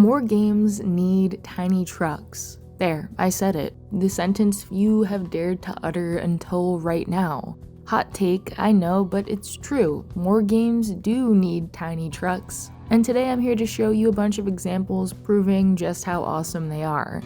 More games need tiny trucks. There, I said it. The sentence few have dared to utter until right now. Hot take, I know, but it's true. More games do need tiny trucks. And today I'm here to show you a bunch of examples proving just how awesome they are.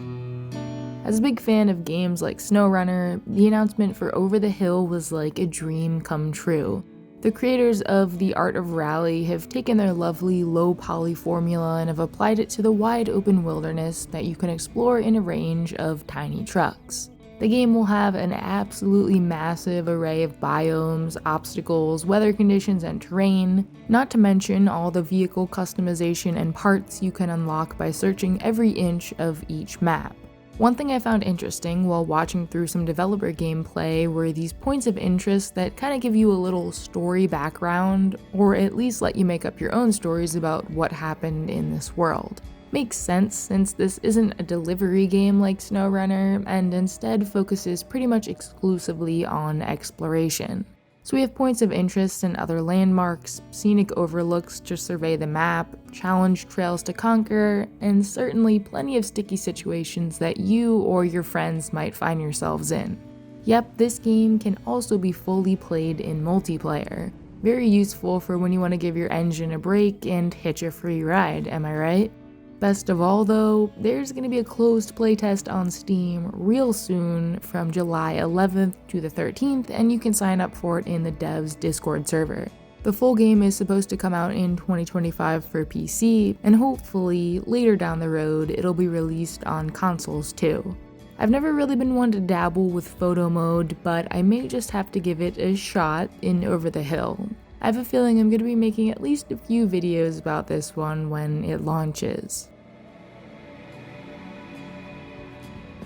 As a big fan of games like SnowRunner, the announcement for Over the Hill was like a dream come true. The creators of The Art of Rally have taken their lovely low-poly formula and have applied it to the wide open wilderness that you can explore in a range of tiny trucks. The game will have an absolutely massive array of biomes, obstacles, weather conditions, and terrain, not to mention all the vehicle customization and parts you can unlock by searching every inch of each map. One thing I found interesting while watching through some developer gameplay were these points of interest that kind of give you a little story background, or at least let you make up your own stories about what happened in this world. Makes sense since this isn't a delivery game like SnowRunner, and instead focuses pretty much exclusively on exploration. So we have points of interest and other landmarks, scenic overlooks to survey the map, challenge trails to conquer, and certainly plenty of sticky situations that you or your friends might find yourselves in. Yep, this game can also be fully played in multiplayer. Very useful for when you want to give your engine a break and hitch a free ride, am I right? Best of all though, there's going to be a closed playtest on Steam real soon from July 11th to the 13th, and you can sign up for it in the devs Discord server. The full game is supposed to come out in 2025 for PC, and hopefully later down the road it'll be released on consoles too. I've never really been one to dabble with photo mode, but I may just have to give it a shot in Over the Hill. I have a feeling I'm going to be making at least a few videos about this one when it launches.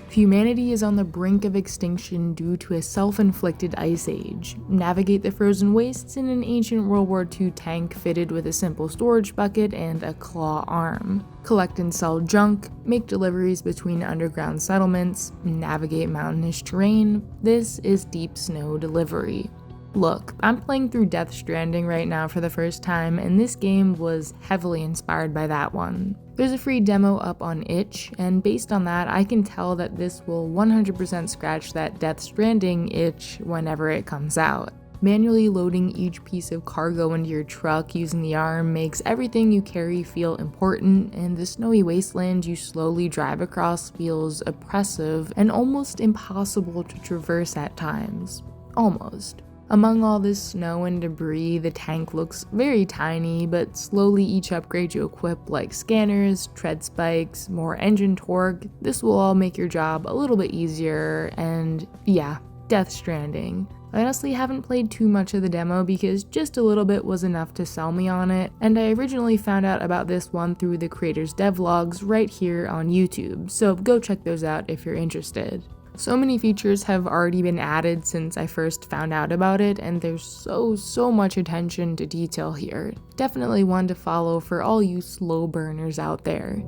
Humanity is on the brink of extinction due to a self-inflicted ice age. Navigate the frozen wastes in an ancient World War II tank fitted with a simple storage bucket and a claw arm. Collect and sell junk, make deliveries between underground settlements, navigate mountainous terrain. This is Deep Snow Delivery. Look, I'm playing through Death Stranding right now for the first time, and this game was heavily inspired by that one. There's a free demo up on itch, and based on that, I can tell that this will 100% scratch that Death Stranding itch whenever it comes out. Manually loading each piece of cargo into your truck using the arm makes everything you carry feel important, and the snowy wasteland you slowly drive across feels oppressive and almost impossible to traverse at times. Almost. Among all this snow and debris, the tank looks very tiny, but slowly each upgrade you equip like scanners, tread spikes, more engine torque, this will all make your job a little bit easier, and yeah, Death Stranding. I honestly haven't played too much of the demo because just a little bit was enough to sell me on it, and I originally found out about this one through the creator's devlogs right here on YouTube, so go check those out if you're interested. So many features have already been added since I first found out about it, and there's so much attention to detail here. Definitely one to follow for all you slow burners out there.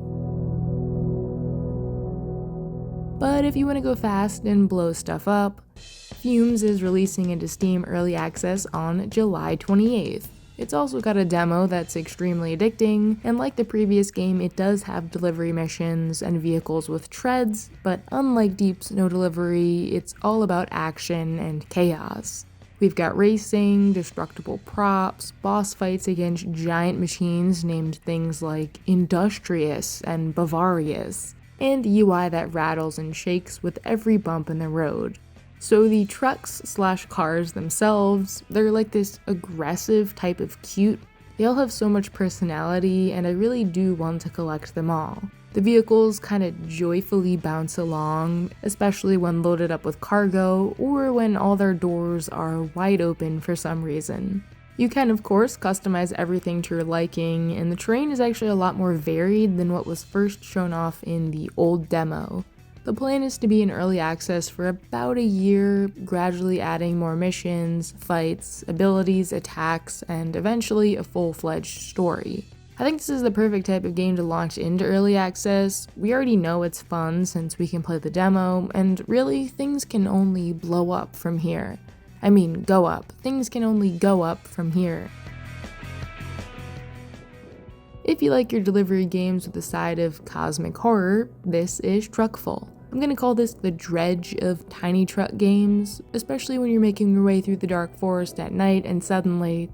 But if you want to go fast and blow stuff up, FUMES is releasing into Steam Early Access on July 28th. It's also got a demo that's extremely addicting, and like the previous game, it does have delivery missions and vehicles with treads, but unlike Deep Snow Delivery, it's all about action and chaos. We've got racing, destructible props, boss fights against giant machines named things like Industrious and Bavarious, and UI that rattles and shakes with every bump in the road. So the trucks/cars themselves, they're like this aggressive type of cute. They all have so much personality, and I really do want to collect them all. The vehicles kind of joyfully bounce along, especially when loaded up with cargo, or when all their doors are wide open for some reason. You can, of course, customize everything to your liking, and the terrain is actually a lot more varied than what was first shown off in the old demo. The plan is to be in early access for about a year, gradually adding more missions, fights, abilities, attacks, and eventually a full-fledged story. I think this is the perfect type of game to launch into early access. We already know it's fun since we can play the demo, and really, things can only blow up from here. I mean, go up. Things can only go up from here. If you like your delivery games with a side of cosmic horror, this is Truckful. I'm gonna call this the dredge of tiny truck games, especially when you're making your way through the dark forest at night and suddenly,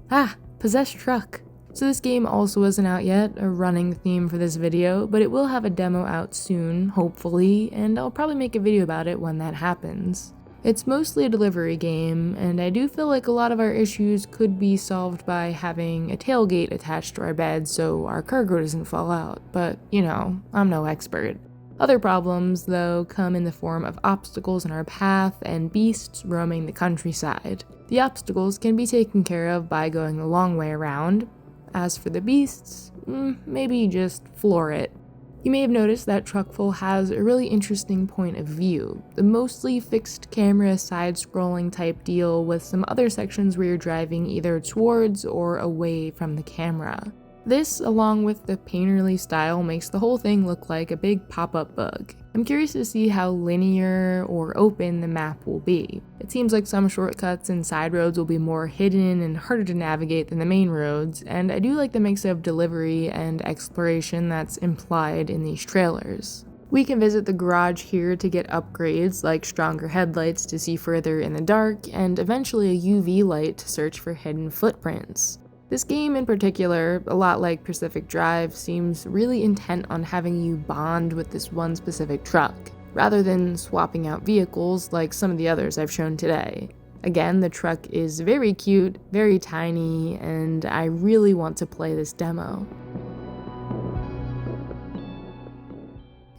possessed truck. So this game also isn't out yet, a running theme for this video, but it will have a demo out soon, hopefully, and I'll probably make a video about it when that happens. It's mostly a delivery game, and I do feel like a lot of our issues could be solved by having a tailgate attached to our bed so our cargo doesn't fall out, but, I'm no expert. Other problems, though, come in the form of obstacles in our path and beasts roaming the countryside. The obstacles can be taken care of by going the long way around. As for the beasts, maybe just floor it. You may have noticed that Truckful has a really interesting point of view, the mostly fixed camera side-scrolling type deal with some other sections where you're driving either towards or away from the camera. This, along with the painterly style, makes the whole thing look like a big pop-up bug. I'm curious to see how linear or open the map will be. It seems like some shortcuts and side roads will be more hidden and harder to navigate than the main roads, and I do like the mix of delivery and exploration that's implied in these trailers. We can visit the garage here to get upgrades like stronger headlights to see further in the dark, and eventually a UV light to search for hidden footprints. This game in particular, a lot like Pacific Drive, seems really intent on having you bond with this one specific truck, rather than swapping out vehicles like some of the others I've shown today. Again, the truck is very cute, very tiny, and I really want to play this demo.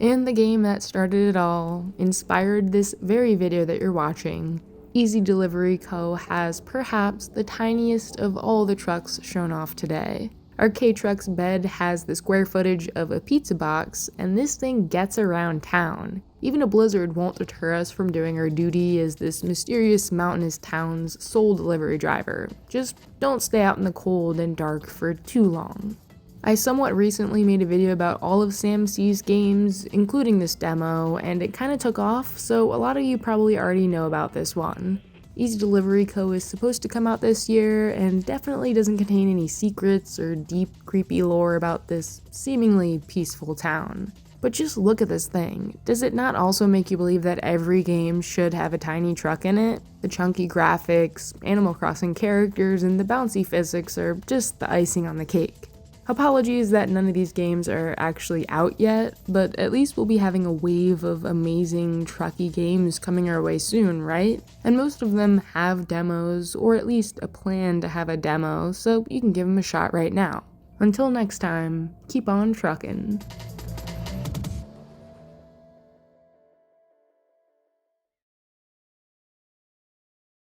And the game that started it all, inspired this very video that you're watching, Easy Delivery Co. has perhaps the tiniest of all the trucks shown off today. Our K-Truck's bed has the square footage of a pizza box, and this thing gets around town. Even a blizzard won't deter us from doing our duty as this mysterious mountainous town's sole delivery driver. Just don't stay out in the cold and dark for too long. I somewhat recently made a video about all of Sam C's games, including this demo, and it kinda took off, so a lot of you probably already know about this one. Easy Delivery Co. is supposed to come out this year, and definitely doesn't contain any secrets or deep, creepy lore about this seemingly peaceful town. But just look at this thing. Does it not also make you believe that every game should have a tiny truck in it? The chunky graphics, Animal Crossing characters, and the bouncy physics are just the icing on the cake. Apologies that none of these games are actually out yet, but at least we'll be having a wave of amazing trucky games coming our way soon, right? And most of them have demos, or at least a plan to have a demo, so you can give them a shot right now. Until next time, keep on truckin'.